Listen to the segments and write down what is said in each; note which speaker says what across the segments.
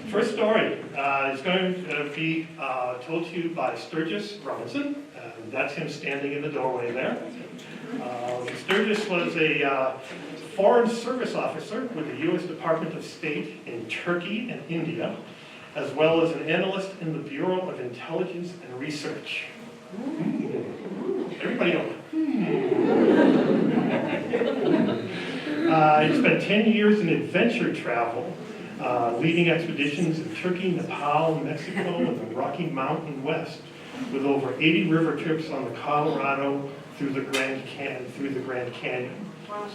Speaker 1: First story is going to be told to you by Sturgis Robinson. That's him standing in the doorway there. Sturgis was a foreign service officer with the U.S. Department of State in Turkey and India, as well as an analyst in the Bureau of Intelligence and Research. Everybody go. He spent 10 years in adventure travel, leading expeditions in Turkey, Nepal, Mexico, and the Rocky Mountain West, with over 80 river trips on the Colorado through the Grand Canyon.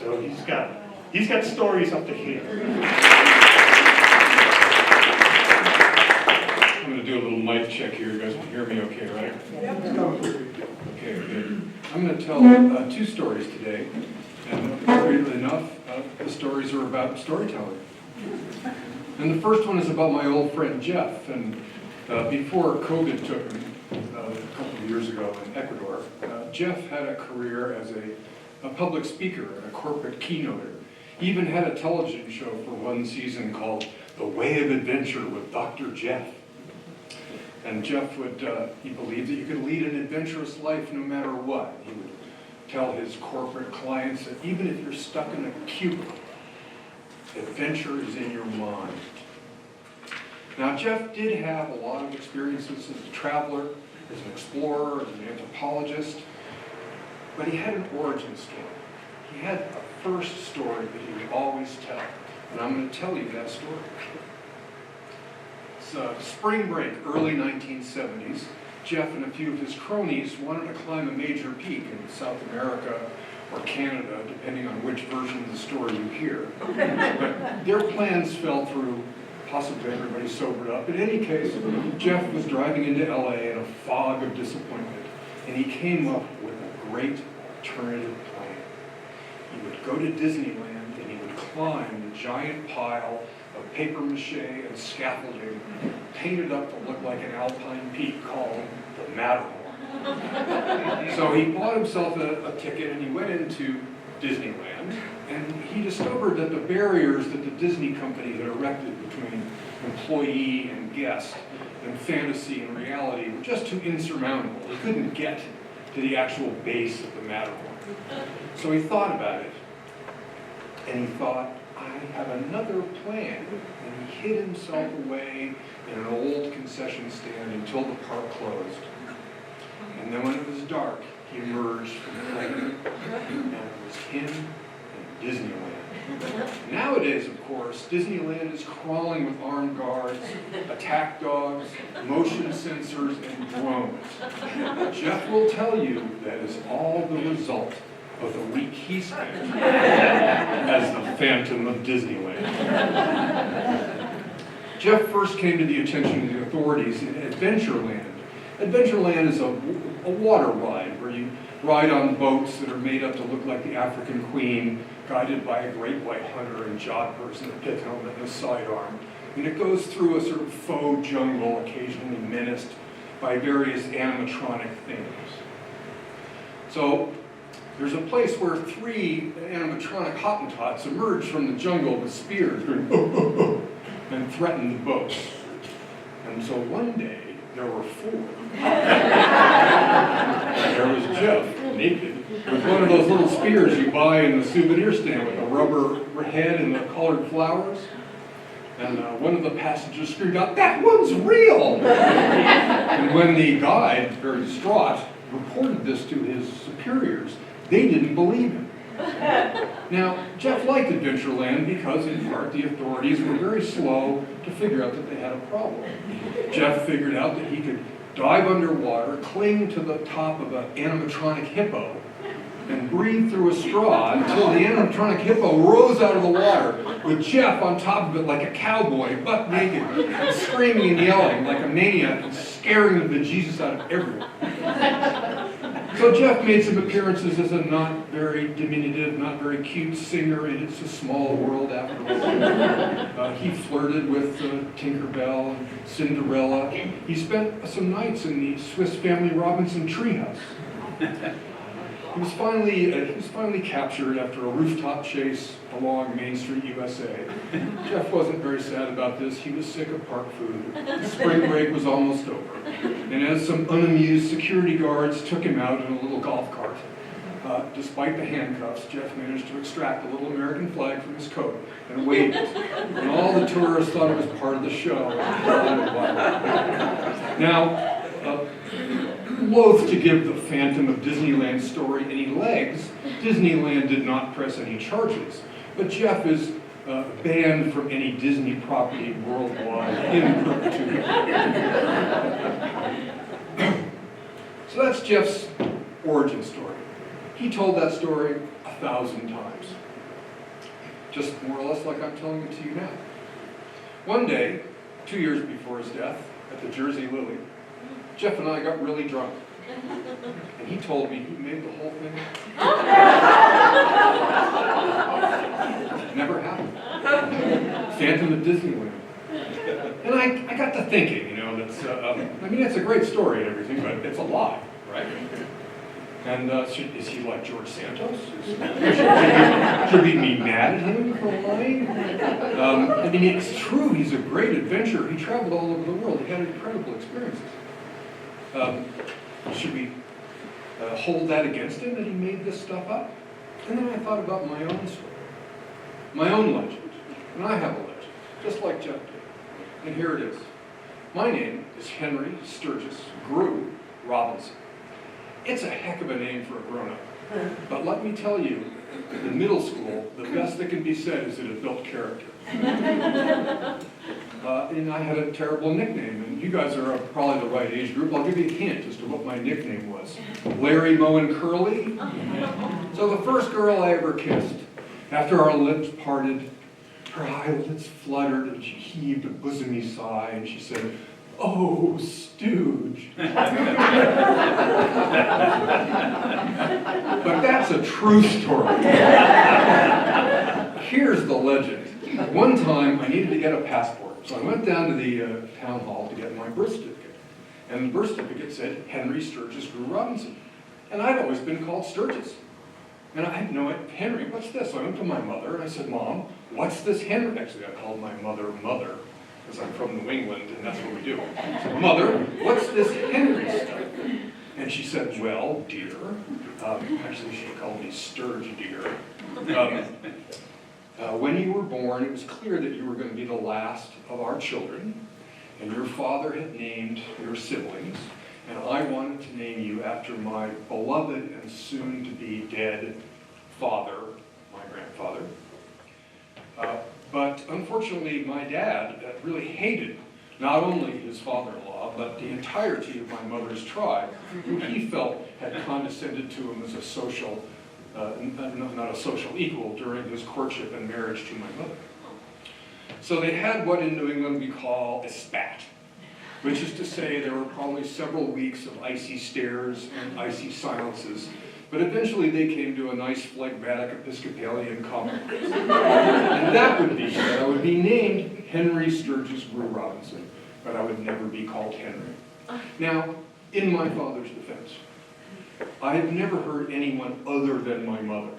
Speaker 1: So he's got stories up to here.
Speaker 2: I'm going to do a little mic check here. You guys can hear me okay, right? Yep. Okay, good. I'm going to tell two stories today, and appropriately enough, the stories are about storytelling. And the first one is about my old friend Jeff. And before COVID took him a couple of years ago in Ecuador, Jeff had a career as a public speaker and a corporate keynoter. He even had a television show for one season called The Way of Adventure with Dr. Jeff. And Jeff he believed that you could lead an adventurous life no matter what. He would tell his corporate clients that even if you're stuck in a cubicle, adventure is in your mind. Now, Jeff did have a lot of experiences as a traveler, as an explorer, as an anthropologist, but he had an origin story. He had a first story that he would always tell, and I'm going to tell you that story. It's spring break, early 1970s. Jeff and a few of his cronies wanted to climb a major peak in South America or Canada, depending on which version of the story you hear. But their plans fell through, possibly everybody sobered up. In any case, Jeff was driving into LA in a fog of disappointment, and he came up with a great alternative plan. He would go to Disneyland, and he would climb the giant pile of paper mache and scaffolding painted up to look like an alpine peak called the Matterhorn. So he bought himself a ticket and he went into Disneyland, and he discovered that the barriers that the Disney company had erected between employee and guest and fantasy and reality were just too insurmountable. He couldn't get to the actual base of the Matterhorn. So he thought about it, and he thought, I have another plan. And he hid himself away in an old concession stand until the park closed. And then when it was dark, he emerged from the plane, and it was him and Disneyland. Nowadays, of course, Disneyland is crawling with armed guards, attack dogs, motion sensors, and drones. Jeff will tell you that is all the result of the week he spent as the Phantom of Disneyland. Jeff first came to the attention of the authorities in Adventureland. Adventureland is a water ride where you ride on boats that are made up to look like the African Queen, guided by a great white hunter and jodhpurs and a pith helmet and a sidearm. And it goes through a sort of faux jungle, occasionally menaced by various animatronic things. So there's a place where 3 animatronic Hottentots emerge from the jungle with spears and threaten the boats. And so one day, there were 4. There was Jeff, naked, with one of those little spears you buy in the souvenir stand with a rubber head and the colored flowers. And one of the passengers screamed out, "That one's real!" And when the guide, very distraught, reported this to his superiors, they didn't believe him. Now, Jeff liked Adventureland because, in part, the authorities were very slow to figure out that they had a problem. Jeff figured out that he could dive underwater, cling to the top of an animatronic hippo, and breathe through a straw until the animatronic hippo rose out of the water, with Jeff on top of it like a cowboy, buck naked, and screaming and yelling like a maniac and scaring the bejesus out of everyone. So Jeff made some appearances as a not very diminutive, not very cute singer in It's a Small World After All. He flirted with Tinkerbell and Cinderella. He spent some nights in the Swiss Family Robinson treehouse. He was finally captured after a rooftop chase along Main Street, USA. Jeff wasn't very sad about this. He was sick of park food. The spring break was almost over. And as some unamused security guards took him out in a little golf cart, despite the handcuffs, Jeff managed to extract a little American flag from his coat and waved it. And all the tourists thought it was part of the show. Now, loath to give the Phantom of Disneyland story any legs, Disneyland did not press any charges. But Jeff is banned from any Disney property worldwide in perpetuity. So that's Jeff's origin story. He told that story 1,000 times. Just more or less like I'm telling it to you now. One day, 2 years before his death, at the Jersey Lily, Jeff and I got really drunk. And he told me he made the whole thing up. Never happened. Phantom of Disneyland. And I got to thinking, that's, it's a great story and everything, but it's a lie, right? And is he like George Santos? Should we be mad at him for lying? It's true, he's a great adventurer. He traveled all over the world. He had incredible experiences. Should we hold that against him, that he made this stuff up? And then I thought about my own story, my own legend. And I have a legend, just like Jeff did. And here it is. My name is Henry Sturgis Robinson. It's a heck of a name for a grown-up. But let me tell you, in middle school, the best that can be said is that it built character. And I had a terrible nickname, and you guys are probably the right age group. I'll give you a hint as to what my nickname was. Larry, Moe, and Curly. So the first girl I ever kissed, after our lips parted, her eyelids fluttered and she heaved a bosomy sigh and she said, "Oh, Stooge." But that's a true story. Here's the legend. One time I needed to get a passport, so I went down to the town hall to get my birth certificate. And the birth certificate said Henry Sturgis Robinson. And I'd always been called Sturgis. And I had no idea, Henry, what's this? So I went to my mother and I said, "Mom, what's this Henry?" Actually, I called my mother, because I'm from New England and that's what we do. So, "Mother, what's this Henry stuff?" And she said, "Well, dear," actually she called me Sturge, dear. When you were born, it was clear that you were going to be the last of our children, and your father had named your siblings, and I wanted to name you after my beloved and soon-to-be dead father, my grandfather. But unfortunately, my dad really hated not only his father-in-law, but the entirety of my mother's tribe, who he felt had condescended to him as a social, not a social equal during his courtship and marriage to my mother. So they had what in New England we call a spat, which is to say there were probably several weeks of icy stares and icy silences, but eventually they came to a nice phlegmatic Episcopalian compromise. And that would be that I would be named Henry Sturgis Robinson, but I would never be called Henry. Now, in my father's defense, I have never heard anyone other than my mother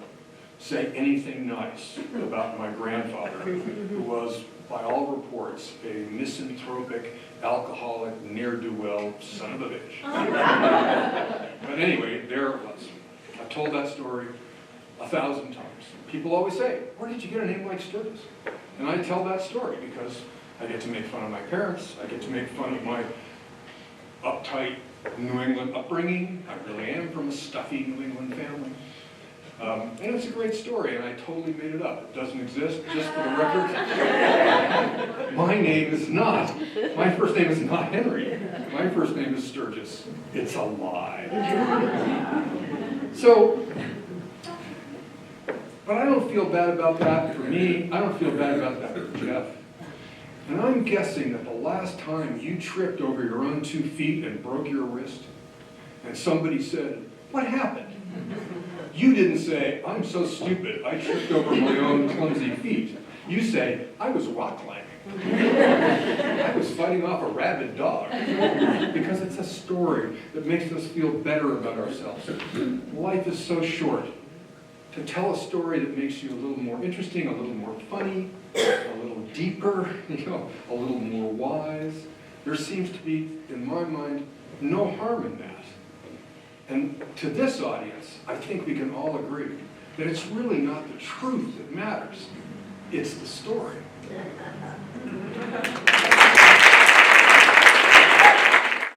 Speaker 2: say anything nice about my grandfather, who was, by all reports, a misanthropic, alcoholic, ne'er-do-well son of a bitch. But anyway, there it was. I've told that story 1,000 times. People always say, "Where did you get a name like Sturgis?" And I tell that story because I get to make fun of my parents, I get to make fun of my uptight New England upbringing. I really am from a stuffy New England family. And it's a great story, and I totally made it up. It doesn't exist, just for the record. My first name is not Henry. My first name is Sturgis. It's a lie. So, but I don't feel bad about that for me. I don't feel bad about that for Jeff. And I'm guessing that the last time you tripped over your own 2 feet and broke your wrist, and somebody said, "What happened?" You didn't say, "I'm so stupid, I tripped over my own clumsy feet." You say, "I was rock climbing. I was fighting off a rabid dog." Because it's a story that makes us feel better about ourselves. Life is so short to tell a story that makes you a little more interesting, a little more funny, a little deeper, a little more wise. There seems to be, in my mind, no harm in that. And to this audience, I think we can all agree that it's really not the truth that matters, it's the story.